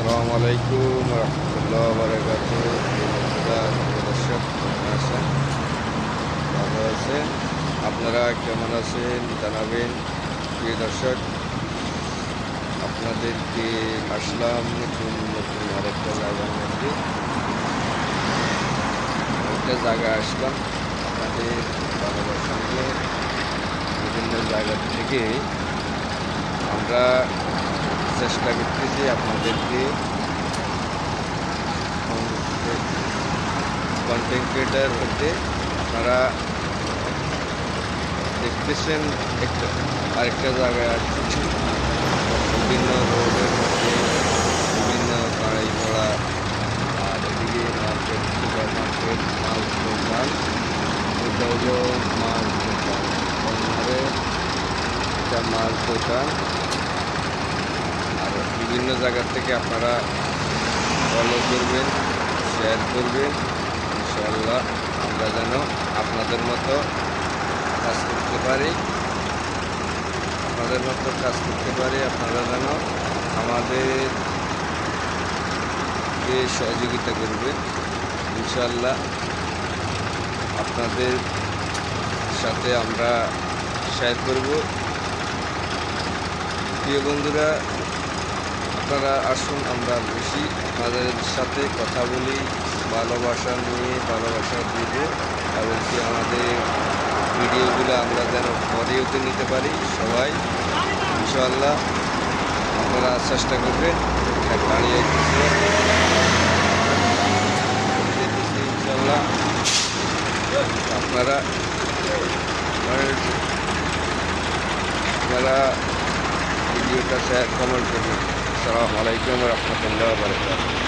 আসসালামু আলাইকুম রহমতুল্লাহ বারাকাতু। দর্শক কেমন আছেন? ভালো আছেন? আপনারা কেমন আছেন জানাবেন। প্রিয় দর্শক, আপনাদেরকে আসলাম নতুন নতুন আরেকটা জায়গার মধ্যে। একটা জায়গা আসলাম আপনাদের ভালোবাসার নিয়ে। বিভিন্ন জায়গা থেকে আমরা চেষ্টা করতেছি আপনাদেরকে কন্টেন্ট ক্রিয়েটার হতে। আপনারা দেখতেছেন আরেকটা জায়গায় আসছি, বিভিন্ন রোডের মধ্যে বিভিন্ন গাড়ি ঘোড়া, আর এদিকে মার্কেট, সুপার মার্কেট, মাল দোকান। এটা হলো মাল দোকান, কর্নারে এটা মাল দোকান। আর বিভিন্ন জায়গা থেকে আপনারা ফলো করবেন, শেয়ার করবেন। ইনশাআল্লাহ আমরা যেন আপনাদের মতো কাজ করতে পারি, আপনারা যেন আমাদেরকে সহযোগিতা করবেন। ইনশাআল্লাহ আপনাদের সাথে আমরা শেয়ার করব। প্রিয় বন্ধুরা, আপনারা আসুন, আমরা বসি, আপনাদের সাথে কথা বলি, ভালোবাসা নিয়ে ভালোবাসা দিব, এমনকি আমাদের ভিডিওগুলো আমরা যেন পরেওতে নিতে পারি সবাই। ইনশাআল্লাহ আপনারা চেষ্টা করবেন। গাড়ি আসতেছে, ইনশাআল্লাহ আপনারা ভিডিওটা শেয়ার কমেন্ট করবেন। আসসালামু আলাইকুম রহমতুল্লাহ বারাকাতুহু।